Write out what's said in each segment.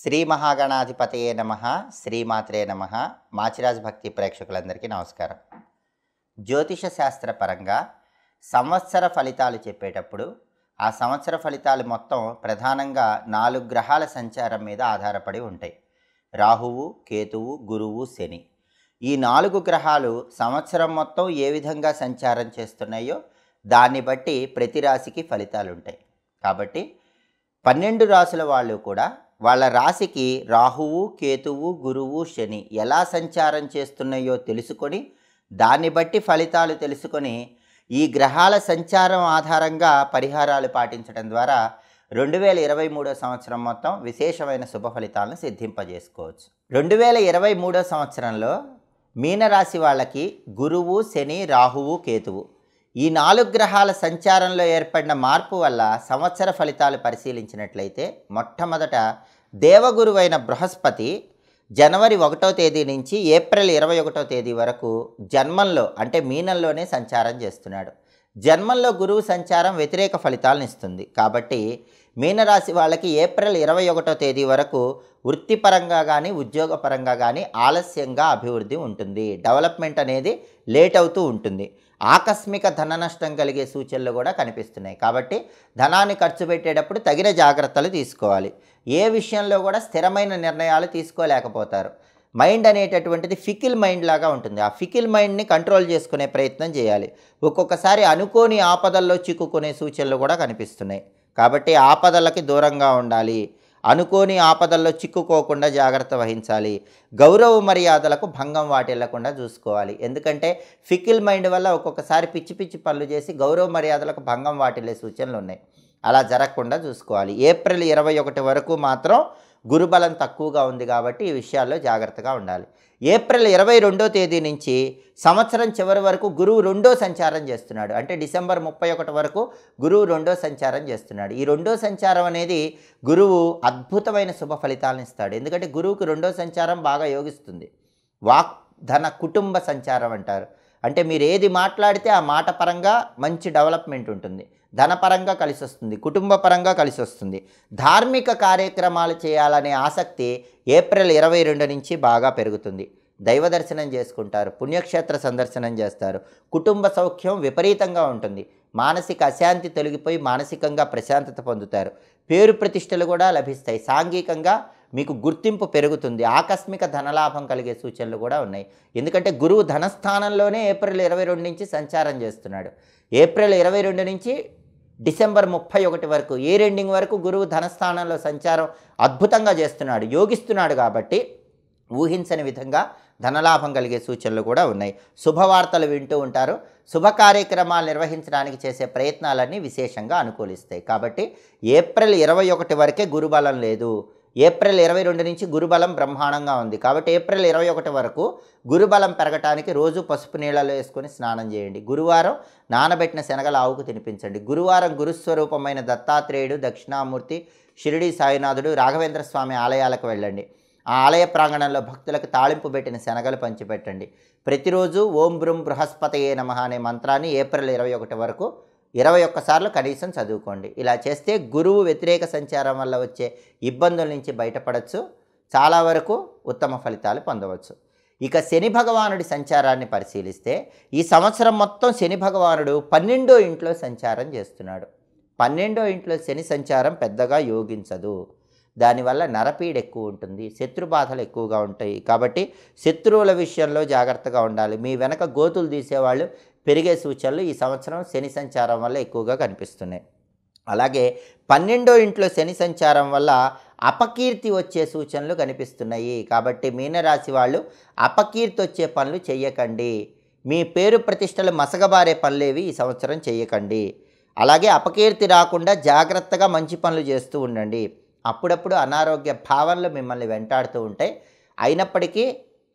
శ్రీ మహాగణాధిపతయే నమః, శ్రీమాత్రే నమః. మాచిరాజ్ భక్తి ప్రేక్షకులందరికీ నమస్కారం. జ్యోతిష శాస్త్ర పరంగా సంవత్సర ఫలితాలు చెప్పేటప్పుడు ఆ సంవత్సర ఫలితాలు మొత్తం ప్రధానంగా 4 గ్రహాల సంచారం మీద ఆధారపడి ఉంటాయి. రాహువు, కేతువు, గురువు, శని. ఈ 4 గ్రహాలు సంవత్సరం మొత్తం ఏ విధంగా సంచారం చేస్తున్నాయో దాన్ని బట్టి ప్రతి రాశికి ఫలితాలు ఉంటాయి. కాబట్టి 12 రాశుల వాళ్ళు కూడా వాళ్ళ రాశికి రాహువు, కేతువు, గురువు, శని ఎలా సంచారం చేస్తున్నాయో తెలుసుకొని దాన్ని బట్టి ఫలితాలు తెలుసుకొని ఈ గ్రహాల సంచారం ఆధారంగా పరిహారాలు పాటించడం ద్వారా 2023 సంవత్సరం మొత్తం విశేషమైన శుభ ఫలితాలను సిద్ధింపజేసుకోవచ్చు. 2023 సంవత్సరంలో మీనరాశి వాళ్ళకి గురువు, శని, రాహువు, కేతువు ఈ 4 గ్రహాల సంచారంలో ఏర్పడిన మార్పు వల్ల సంవత్సర ఫలితాలు పరిశీలించినట్లయితే మొట్టమొదట దేవగురువైన బృహస్పతి జనవరి 1వ తేదీ నుంచి ఏప్రిల్ 21వ తేదీ వరకు జన్మంలో అంటే మీనంలోనే సంచారం చేస్తున్నాడు. జన్మంలో గురువు సంచారం వ్యతిరేక ఫలితాలను ఇస్తుంది. కాబట్టి మీనరాశి వాళ్ళకి ఏప్రిల్ 21వ తేదీ వరకు వృత్తిపరంగా కానీ ఉద్యోగపరంగా కానీ ఆలస్యంగా అభివృద్ధి ఉంటుంది. డెవలప్మెంట్ అనేది లేట్ అవుతూ ఉంటుంది. ఆకస్మిక ధన నష్టం కలిగే సూచనలు కూడా కనిపిస్తున్నాయి. కాబట్టి ధనాన్ని ఖర్చు పెట్టేటప్పుడు తగిన జాగ్రత్తలు తీసుకోవాలి. ఏ విషయంలో కూడా స్థిరమైన నిర్ణయాలు తీసుకోలేకపోతారు. మైండ్ అనేటటువంటిది ఫికిల్ మైండ్ లాగా ఉంటుంది. ఆ ఫికిల్ మైండ్ని కంట్రోల్ చేసుకునే ప్రయత్నం చేయాలి. ఒక్కొక్కసారి అనుకోని ఆపదల్లో చిక్కుకునే సూచనలు కూడా కనిపిస్తున్నాయి. కాబట్టి ఆపదలకి దూరంగా ఉండాలి. అనుకోని ఆపదల్లో చిక్కుకోకుండా జాగ్రత్త వహించాలి. గౌరవ మర్యాదలకు భంగం వాటిల్లకుండా చూసుకోవాలి. ఎందుకంటే ఫికిల్ మైండ్ వల్ల ఒక్కొక్కసారి పిచ్చి పిచ్చి పనులు చేసి గౌరవ మర్యాదలకు భంగం వాటిల్లే సూచనలు ఉన్నాయి. అలా జరగకుండా చూసుకోవాలి. ఏప్రిల్ 21 వరకు మాత్రం గురుబలం తక్కువగా ఉంది కాబట్టి ఈ విషయాల్లో జాగ్రత్తగా ఉండాలి. ఏప్రిల్ 22వ తేదీ నుంచి సంవత్సరం చివరి వరకు గురువు 2వ సంచారం చేస్తున్నాడు. అంటే డిసెంబర్ 31 వరకు గురువు 2వ సంచారం చేస్తున్నాడు. ఈ 2వ సంచారం అనేది గురువు అద్భుతమైన శుభ ఫలితాలను ఇస్తాడు. ఎందుకంటే గురువుకి 2వ సంచారం బాగా యోగిస్తుంది. వాక్ ధన కుటుంబ సంచారం అంటారు. అంటే మీరు ఏది మాట్లాడితే ఆ మాట పరంగా మంచి డెవలప్మెంట్ ఉంటుంది. ధనపరంగా కలిసి వస్తుంది, కుటుంబ పరంగా కలిసి వస్తుంది. ధార్మిక కార్యక్రమాలు చేయాలనే ఆసక్తి ఏప్రిల్ 22 నుంచి బాగా పెరుగుతుంది. దైవ దర్శనం చేసుకుంటారు, పుణ్యక్షేత్ర సందర్శనం చేస్తారు, కుటుంబ సౌఖ్యం విపరీతంగా ఉంటుంది. మానసిక అశాంతి తొలగిపోయి మానసికంగా ప్రశాంతత పొందుతారు. పేరు ప్రతిష్టలు కూడా లభిస్తాయి. సాంఘికంగా మీకు గుర్తింపు పెరుగుతుంది. ఆకస్మిక ధనలాభం కలిగే సూచనలు కూడా ఉన్నాయి. ఎందుకంటే గురువు ధనస్థానంలోనే ఏప్రిల్ 22 నుంచి సంచారం చేస్తున్నాడు. ఏప్రిల్ 22 నుంచి డిసెంబర్ 31 వరకు ఇయర్ ఎండింగ్ వరకు గురువు ధనస్థానంలో సంచారం అద్భుతంగా చేస్తున్నాడు, యోగిస్తున్నాడు. కాబట్టి ఊహించని విధంగా ధనలాభం కలిగే సూచనలు కూడా ఉన్నాయి. శుభవార్తలు వింటూ ఉంటారు. శుభ కార్యక్రమాలు నిర్వహించడానికి చేసే ప్రయత్నాలన్నీ విశేషంగా అనుకూలిస్తాయి. కాబట్టి ఏప్రిల్ 21 వరకే గురుబలం లేదు. ఏప్రిల్ 22 నుంచి గురుబలం బ్రహ్మాండంగా ఉంది. కాబట్టి ఏప్రిల్ 21 వరకు గురుబలం పెరగటానికి రోజు పసుపు నీళ్ళలో వేసుకొని స్నానం చేయండి. గురువారం నానబెట్టిన శనగల ఆవుకు తినిపించండి. గురువారం గురుస్వరూపమైన దత్తాత్రేయుడు, దక్షిణామూర్తి, షిరిడి సాయినాథుడు, రాఘవేంద్ర స్వామి ఆలయాలకు వెళ్ళండి. ఆ ఆలయ ప్రాంగణంలో భక్తులకు తాళింపు పెట్టిన శనగలు పంచిపెట్టండి. ప్రతిరోజు ఓం బ్రూం బృహస్పతయే నమః అనే మంత్రాన్ని ఏప్రిల్ 21 వరకు 21 సార్లు కనీసం చదువుకోండి. ఇలా చేస్తే గురువు వ్యతిరేక సంచారం వల్ల వచ్చే ఇబ్బందుల నుంచి బయటపడవచ్చు. చాలా వరకు ఉత్తమ ఫలితాలు పొందవచ్చు. ఇక శని భగవానుడి సంచారాన్ని పరిశీలిస్తే ఈ సంవత్సరం మొత్తం శని భగవానుడు 12వ ఇంట్లో సంచారం చేస్తున్నాడు. 12వ ఇంట్లో శని సంచారం పెద్దగా యోగించదు. దానివల్ల నరపీడ ఎక్కువ ఉంటుంది, శత్రుబాధలు ఎక్కువగా ఉంటాయి. కాబట్టి శత్రువుల విషయంలో జాగ్రత్తగా ఉండాలి. మీ వెనక గోతులు తీసేవాళ్ళు పెరిగే సూచనలు ఈ సంవత్సరం శని సంచారం వల్ల ఎక్కువగా కనిపిస్తున్నాయి. అలాగే 12వ ఇంట్లో శని సంచారం వల్ల అపకీర్తి వచ్చే సూచనలు కనిపిస్తున్నాయి. కాబట్టి మీనరాశి వాళ్ళు అపకీర్తి వచ్చే పనులు చేయకండి. మీ పేరు ప్రతిష్టలు మసగబారే పనులేవి ఈ సంవత్సరం చేయకండి. అలాగే అపకీర్తి రాకుండా జాగ్రత్తగా మంచి పనులు చేస్తూ ఉండండి. అప్పుడప్పుడు అనారోగ్య భావనలు మిమ్మల్ని వెంటాడుతూ ఉంటాయి. అయినప్పటికీ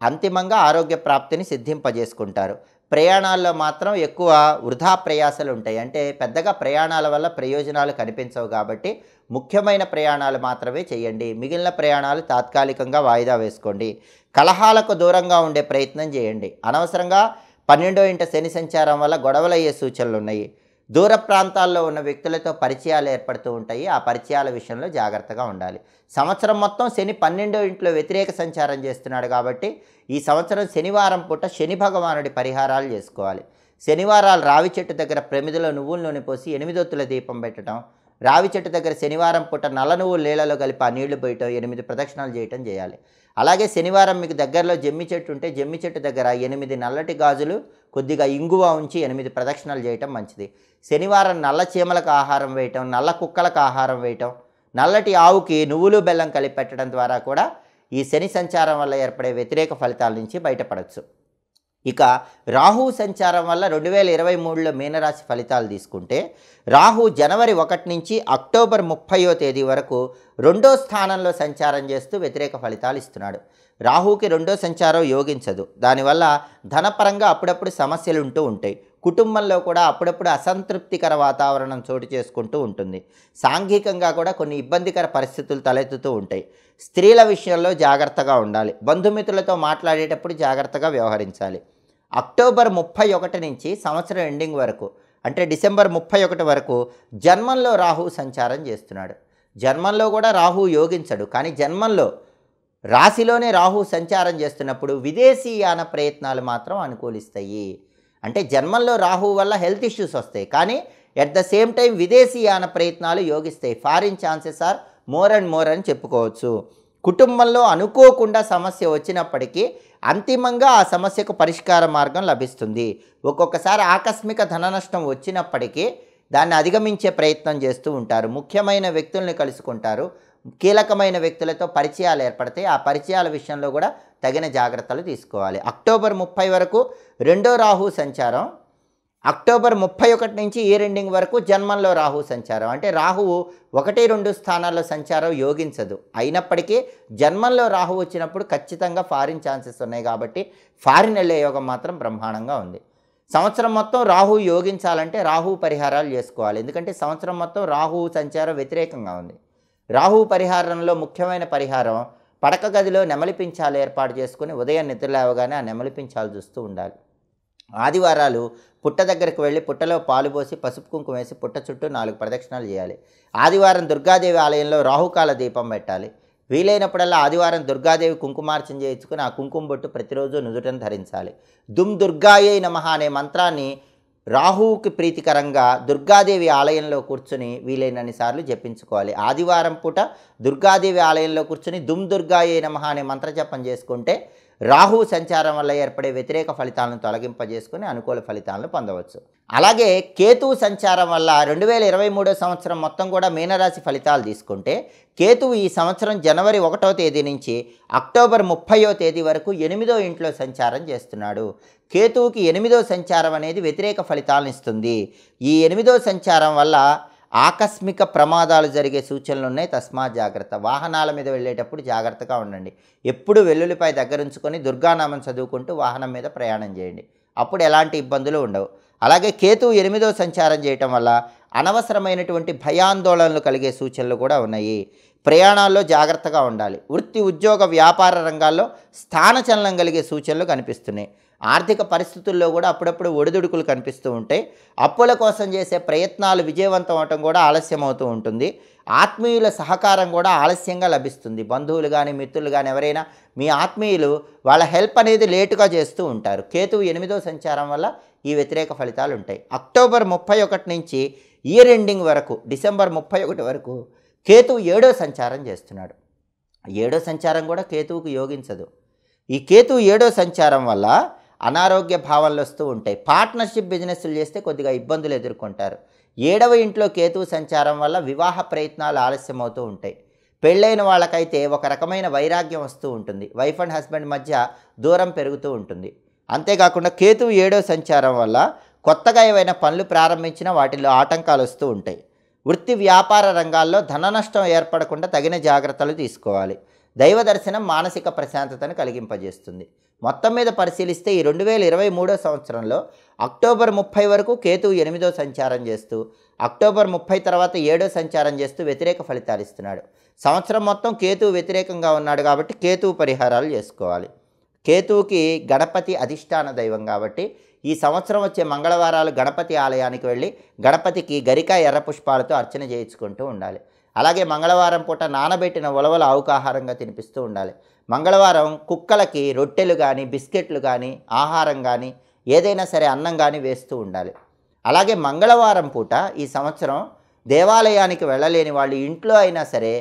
అంతిమంగా ఆరోగ్య ప్రాప్తిని సిద్ధింపజేసుకుంటారు. ప్రయాణాల్లో మాత్రం ఎక్కువ వృధా ప్రయాసాలు ఉంటాయి. అంటే పెద్దగా ప్రయాణాల వల్ల ప్రయోజనాలు కనిపించవు. కాబట్టి ముఖ్యమైన ప్రయాణాలు మాత్రమే చేయండి. మిగిలిన ప్రయాణాలు తాత్కాలికంగా వాయిదా వేసుకోండి. కలహాలకు దూరంగా ఉండే ప్రయత్నం చేయండి. అనవసరంగా 12వ ఇంట శని సంచారం వల్ల గొడవలు అయ్యే సూచనలు ఉన్నాయి. దూర ప్రాంతాల్లో ఉన్న వ్యక్తులతో పరిచయాలు ఏర్పడుతూ ఉంటాయి. ఆ పరిచయాల విషయంలో జాగ్రత్తగా ఉండాలి. సంవత్సరం మొత్తం శని 12వ ఇంట్లో వ్యతిరేక సంచారం చేస్తున్నాడు కాబట్టి ఈ సంవత్సరం శనివారం పూట శని భగవానుడి పరిహారాలు చేసుకోవాలి. శనివారాలు రావి చెట్టు దగ్గర ప్రమిదలో నువ్వుల నూనె పోసి 8 ఒత్తుల దీపం పెట్టడం, రావి చెట్టు దగ్గర శనివారం పూట నల్ల నువ్వులు నీళ్ళలో కలిపి ఆ నీళ్లు పోయటం, 8 ప్రదక్షిణాలు చేయటం చేయాలి. అలాగే శనివారం మీకు దగ్గరలో జమ్మి చెట్టు ఉంటే జమ్మి చెట్టు దగ్గర 8 నల్లటి గాజులు కొద్దిగా ఇంగువ ఉంచి 8 ప్రదక్షిణాలు చేయటం మంచిది. శనివారం నల్ల చీమలకు ఆహారం వేయటం, నల్ల కుక్కలకు ఆహారం వేయటం, నల్లటి ఆవుకి నువ్వులు బెల్లం కలిపి పెట్టడం ద్వారా కూడా ఈ శని సంచారం వల్ల ఏర్పడే వ్యతిరేక ఫలితాల నుంచి బయటపడవచ్చు. ఇక రాహు సంచారం వల్ల 2023లో మీనరాశి ఫలితాలు తీసుకుంటే రాహు జనవరి 1 నుంచి అక్టోబర్ 30వ తేదీ వరకు 2వ స్థానంలో సంచారం చేస్తూ వ్యతిరేక ఫలితాలు ఇస్తున్నాడు. రాహుకి 2వ సంచారం యోగించదు. దానివల్ల ధనపరంగా అప్పుడప్పుడు సమస్యలు ఉంటూ ఉంటాయి. కుటుంబంలో కూడా అప్పుడప్పుడు అసంతృప్తికర వాతావరణం చోటు చేసుకుంటూ ఉంటుంది. సాంఘికంగా కూడా కొన్ని ఇబ్బందికర పరిస్థితులు తలెత్తుతూ ఉంటాయి. స్త్రీల విషయంలో జాగ్రత్తగా ఉండాలి. బంధుమిత్రులతో మాట్లాడేటప్పుడు జాగ్రత్తగా వ్యవహరించాలి. అక్టోబర్ 31 నుంచి సంవత్సరం ఎండింగ్ వరకు అంటే డిసెంబర్ 31 వరకు జన్మంలో రాహు సంచారం చేస్తున్నాడు. జన్మంలో కూడా రాహు యోగించడు, కానీ జన్మంలో రాశిలోనే రాహు సంచారం చేస్తున్నప్పుడు విదేశీయాన ప్రయత్నాలు మాత్రం అనుకూలిస్తాయి. అంటే జన్మంలో రాహు వల్ల హెల్త్ ఇష్యూస్ వస్తాయి, కానీ ఎట్ ద సేమ్ టైం విదేశీయాన ప్రయత్నాలు యోగిస్తాయి. Foreign chances are more and more అని చెప్పుకోవచ్చు. కుటుంబంలో అనుకోకుండా సమస్య వచ్చినప్పటికీ అంతిమంగా ఆ సమస్యకు పరిష్కార మార్గం లభిస్తుంది. ఒక్కొక్కసారి ఆకస్మిక ధన నష్టం వచ్చినప్పటికీ దాన్ని అధిగమించే ప్రయత్నం చేస్తూ ఉంటారు. ముఖ్యమైన వ్యక్తుల్ని కలుసుకుంటారు. కీలకమైన వ్యక్తులతో పరిచయాలు ఏర్పడతాయి. ఆ పరిచయాల విషయంలో కూడా తగిన జాగ్రత్తలు తీసుకోవాలి. అక్టోబర్ 30 వరకు 2వ రాహు సంచారం, అక్టోబర్ 31 నుంచి ఇయర్ ఎండింగ్ వరకు జన్మంలో రాహు సంచారం. అంటే రాహువు 1, 2 స్థానాల్లో సంచారం యోగించదు. అయినప్పటికీ జన్మంలో రాహు వచ్చినప్పుడు ఖచ్చితంగా ఫారిన్ ఛాన్సెస్ ఉన్నాయి కాబట్టి ఫారిన్ వెళ్ళే యోగం మాత్రం బ్రహ్మాండంగా ఉంది. సంవత్సరం మొత్తం రాహు యోగించాలంటే రాహు పరిహారాలు చేసుకోవాలి. ఎందుకంటే సంవత్సరం మొత్తం రాహు సంచారం వ్యతిరేకంగా ఉంది. రాహు పరిహారంలో ముఖ్యమైన పరిహారం పడక గదిలో నెమలి పించాలు ఏర్పాటు చేసుకుని ఉదయం నిద్ర లేవగానే ఆ నెమలి పించాలు చూస్తూ ఉండాలి. ఆదివారాలు పుట్ట దగ్గరికి వెళ్ళి పుట్టలో పాలు పోసి పసుపు కుంకుమ వేసి పుట్ట చుట్టూ 4 ప్రదక్షిణాలు చేయాలి. ఆదివారం దుర్గాదేవి ఆలయంలో రాహుకాల దీపం పెట్టాలి. వీలైనప్పుడల్లా ఆదివారం దుర్గాదేవి కుంకుమార్చన చేయించుకుని ఆ కుంకుమ బొట్టు ప్రతిరోజు నుదుటను ధరించాలి. దుమ్ దుర్గాయై నమః అనే మంత్రాన్ని రాహువుకి ప్రీతికరంగా దుర్గాదేవి ఆలయంలో కూర్చుని వీలైనన్ని సార్లు జపించుకోవాలి. ఆదివారం పూట దుర్గాదేవి ఆలయంలో కూర్చుని దుమ్ దుర్గాయై నమః అనే మంత్రజపం చేసుకుంటే రాహు సంచారం వల్ల ఏర్పడే వ్యతిరేక ఫలితాలను తొలగింపజేసుకుని అనుకూల ఫలితాలను పొందవచ్చు. అలాగే కేతువు సంచారం వల్ల 2023 సంవత్సరం మొత్తం కూడా మీనరాశి ఫలితాలు తీసుకుంటే కేతువు ఈ సంవత్సరం జనవరి 1వ తేదీ నుంచి అక్టోబర్ 30వ తేదీ వరకు 8వ ఇంట్లో సంచారం చేస్తున్నాడు. కేతువుకి 8వ సంచారం అనేది వ్యతిరేక ఫలితాలను ఇస్తుంది. ఈ 8వ సంచారం వల్ల ఆకస్మిక ప్రమాదాలు జరిగే సూచనలు ఉన్నాయి. తస్మాత్ జాగ్రత్త. వాహనాల మీద వెళ్ళేటప్పుడు జాగ్రత్తగా ఉండండి. ఎప్పుడు వెల్లుల్లిపై దగ్గర ఉంచుకొని దుర్గానామం చదువుకుంటూ వాహనం మీద ప్రయాణం చేయండి. అప్పుడు ఎలాంటి ఇబ్బందులు ఉండవు. అలాగే కేతువు 8వ సంచారం చేయటం వల్ల అనవసరమైనటువంటి భయాందోళనలు కలిగే సూచనలు కూడా ఉన్నాయి. ప్రయాణాల్లో జాగ్రత్తగా ఉండాలి. వృత్తి, ఉద్యోగ, వ్యాపార రంగాల్లో స్థానచలనం కలిగే సూచనలు కనిపిస్తున్నాయి. ఆర్థిక పరిస్థితుల్లో కూడా అప్పుడప్పుడు ఒడిదుడుకులు కనిపిస్తూ ఉంటాయి. అప్పుల కోసం చేసే ప్రయత్నాలు విజయవంతం అవటం కూడా ఆలస్యం అవుతూ ఉంటుంది. ఆత్మీయుల సహకారం కూడా ఆలస్యంగా లభిస్తుంది. బంధువులు కానీ మిత్రులు కానీ ఎవరైనా మీ ఆత్మీయులు వాళ్ళ హెల్ప్ అనేది లేటుగా చేస్తూ ఉంటారు. కేతువు 8వ సంచారం వల్ల ఈ వ్యతిరేక ఫలితాలు ఉంటాయి. అక్టోబర్ 31 నుంచి ఇయర్ ఎండింగ్ వరకు డిసెంబర్ 31 వరకు కేతువు 7వ సంచారం చేస్తున్నాడు. 7వ సంచారం కూడా కేతువుకు యోగించదు. ఈ కేతువు 7వ సంచారం వల్ల అనారోగ్య భావనలు వస్తూ ఉంటాయి. పార్ట్నర్షిప్ బిజినెస్లు చేస్తే కొద్దిగా ఇబ్బందులు ఎదుర్కొంటారు. 7వ ఇంట్లో కేతువు సంచారం వల్ల వివాహ ప్రయత్నాలు ఆలస్యం అవుతూ ఉంటాయి. పెళ్ళైన వాళ్ళకైతే ఒక రకమైన వైరాగ్యం వస్తూ ఉంటుంది. వైఫ్ అండ్ హస్బెండ్ మధ్య దూరం పెరుగుతూ ఉంటుంది. అంతేకాకుండా కేతువు 7వ సంచారం వల్ల కొత్తగా ఏవైనా పనులు ప్రారంభించినా వాటిల్లో ఆటంకాలు వస్తూ ఉంటాయి. వృత్తి, వ్యాపార రంగాల్లో ధన నష్టం ఏర్పడకుండా తగిన జాగ్రత్తలు తీసుకోవాలి. దైవ దర్శనం మానసిక ప్రశాంతతను కలిగింపజేస్తుంది. మొత్తం మీద పరిశీలిస్తే ఈ 2023 సంవత్సరంలో అక్టోబర్ 30 వరకు కేతువు 8వ సంచారం చేస్తూ అక్టోబర్ 30 తర్వాత 7వ సంచారం చేస్తూ వ్యతిరేక ఫలితాలు ఇస్తున్నాడు. సంవత్సరం మొత్తం కేతువు వ్యతిరేకంగా ఉన్నాడు కాబట్టి కేతువు పరిహారాలు చేసుకోవాలి. కేతువుకి గణపతి అధిష్టాన దైవం కాబట్టి ఈ సంవత్సరం వచ్చే మంగళవారాలు గణపతి ఆలయానికి వెళ్ళి గణపతికి గరిక ఎర్ర పుష్పాలతో అర్చన చేయించుకుంటూ ఉండాలి. అలాగే మంగళవారం పూట నానబెట్టిన ఉలవలు ఆవుకు ఆహారంగా తినిపిస్తూ ఉండాలి. మంగళవారం కుక్కలకి రొట్టెలు కానీ బిస్కెట్లు కానీ ఆహారం కానీ ఏదైనా సరే అన్నం కానీ వేస్తూ ఉండాలి. అలాగే మంగళవారం పూట ఈ సంవత్సరం దేవాలయానికి వెళ్ళలేని వాళ్ళు ఇంట్లో అయినా సరే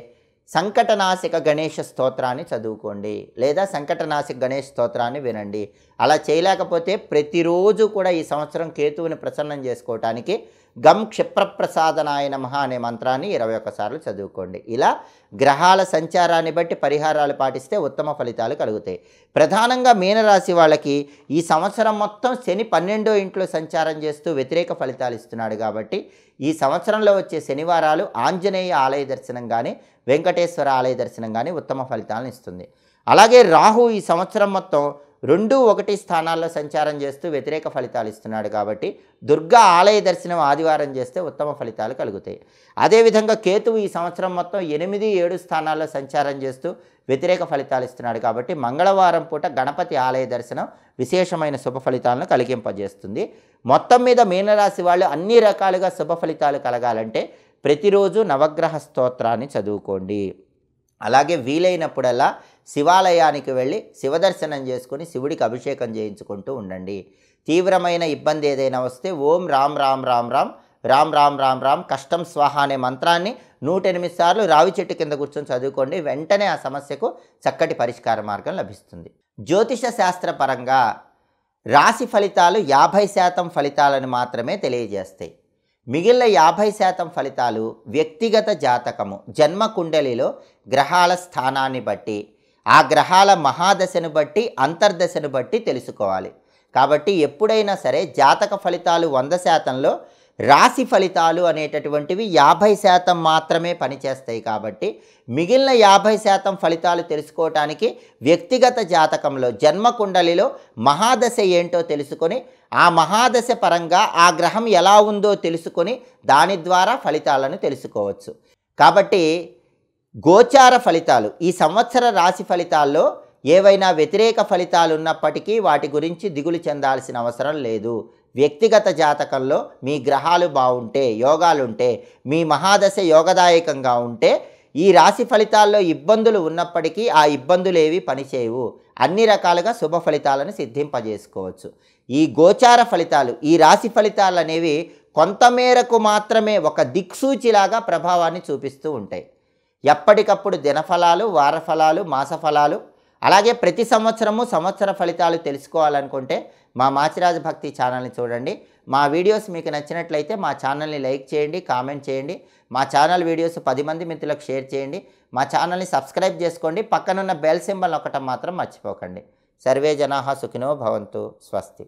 సంకటనాశక గణేష స్తోత్రాన్ని చదువుకోండి, లేదా సంకటనాశక గణేష్ స్తోత్రాన్ని వినండి. అలా చేయలేకపోతే ప్రతిరోజు కూడా ఈ సంవత్సరం కేతువుని ప్రసన్నం చేసుకోవటానికి గం క్షిప్రప్రసాదనాయ నమః అనే మంత్రాన్ని 21 సార్లు చదువుకోండి. ఇలా గ్రహాల సంచారాన్ని బట్టి పరిహారాలు పాటిస్తే ఉత్తమ ఫలితాలు కలుగుతాయి. ప్రధానంగా మీనరాశి వాళ్ళకి ఈ సంవత్సరం మొత్తం శని 12వ ఇంట్లో సంచారం చేస్తూ వ్యతిరేక ఫలితాలు ఇస్తున్నాడు కాబట్టి ఈ సంవత్సరంలో వచ్చే శనివారాలు ఆంజనేయ ఆలయ దర్శనం కానీ వెంకటేశ్వర ఆలయ దర్శనం కానీ ఉత్తమ ఫలితాలను ఇస్తుంది. అలాగే రాహు ఈ సంవత్సరం మొత్తం 2, 1 స్థానాల్లో సంచారం చేస్తూ వ్యతిరేక ఫలితాలు ఇస్తున్నాడు కాబట్టి దుర్గా ఆలయ దర్శనం ఆదివారం చేస్తే ఉత్తమ ఫలితాలు కలుగుతాయి. అదేవిధంగా కేతువు ఈ సంవత్సరం మొత్తం 8, 7 స్థానాల్లో సంచారం చేస్తూ వ్యతిరేక ఫలితాలు ఇస్తున్నాడు కాబట్టి మంగళవారం పూట గణపతి ఆలయ దర్శనం విశేషమైన శుభ ఫలితాలను కలిగింపజేస్తుంది. మొత్తం మీద మీనరాశి వాళ్ళు అన్ని రకాలుగా శుభ ఫలితాలు కలగాలంటే ప్రతిరోజు నవగ్రహ స్తోత్రాన్ని చదువుకోండి. అలాగే వీలైనప్పుడల్లా శివాలయానికి వెళ్ళి శివదర్శనం చేసుకుని శివుడికి అభిషేకం చేయించుకుంటూ ఉండండి. తీవ్రమైన ఇబ్బంది ఏదైనా వస్తే ఓం రామ్ రామ్ రామ్ రామ్ రామ్ రామ్ రామ్ రామ్ కష్టం స్వాహ అనే మంత్రాన్ని 108 సార్లు రావి చెట్టు కింద కూర్చొని చదువుకోండి. వెంటనే ఆ సమస్యకు చక్కటి పరిష్కార మార్గం లభిస్తుంది. జ్యోతిష శాస్త్రపరంగా రాశి ఫలితాలు 50% ఫలితాలను మాత్రమే తెలియజేస్తాయి. మిగిలిన 50% ఫలితాలు వ్యక్తిగత జాతకము జన్మ కుండలిలో గ్రహాల స్థానాన్ని బట్టి ఆ గ్రహాల మహాదశను బట్టి అంతర్దశను బట్టి తెలుసుకోవాలి. కాబట్టి ఎప్పుడైనా సరే జాతక ఫలితాలు 100%లో రాశి ఫలితాలు అనేటటువంటివి 50% మాత్రమే పనిచేస్తాయి. కాబట్టి మిగిలిన 50% ఫలితాలు తెలుసుకోవటానికి వ్యక్తిగత జాతకంలో జన్మ కుండలిలో మహాదశ ఏంటో తెలుసుకొని ఆ మహాదశ పరంగా ఆ గ్రహం ఎలా ఉందో తెలుసుకొని దాని ద్వారా ఫలితాలను తెలుసుకోవచ్చు. కాబట్టి గోచార ఫలితాలు ఈ సంవత్సర రాశి ఫలితాల్లో ఏవైనా వ్యతిరేక ఫలితాలు ఉన్నప్పటికీ వాటి గురించి దిగులు చెందాల్సిన అవసరం లేదు. వ్యక్తిగత జాతకంలో మీ గ్రహాలు బాగుంటే యోగాలుంటే మీ మహాదశ యోగదాయకంగా ఉంటే ఈ రాశి ఫలితాల్లో ఇబ్బందులు ఉన్నప్పటికీ ఆ ఇబ్బందులు ఏవి పనిచేయవు. అన్ని రకాలుగా శుభ ఫలితాలను సిద్ధింపజేసుకోవచ్చు. ఈ గోచార ఫలితాలు ఈ రాశి ఫలితాలు అనేవి కొంతమేరకు మాత్రమే ఒక దిక్సూచిలాగా ప్రభావాన్ని చూపిస్తూ ఉంటాయి. ఎప్పటికప్పుడు దినఫలాలు వారఫలాలు మాసఫలాలు అలాగే ప్రతి సంవత్సరము సంవత్సర ఫలితాలు తెలుసుకోవాలనుకుంటే మా మాచిరాజు భక్తి ఛానల్ని చూడండి. మా వీడియోస్ మీకు నచ్చినట్లయితే మా ఛానల్ని లైక్ చేయండి, కామెంట్ చేయండి. మా ఛానల్ వీడియోస్ 10 మంది మిత్రులకు షేర్ చేయండి. మా ఛానల్ని సబ్స్క్రైబ్ చేసుకోండి. పక్కనున్న బెల్ సింబల్ నొక్కటం మాత్రం మర్చిపోకండి. సర్వే జనాః సుఖినో భవంతు. స్వస్తి.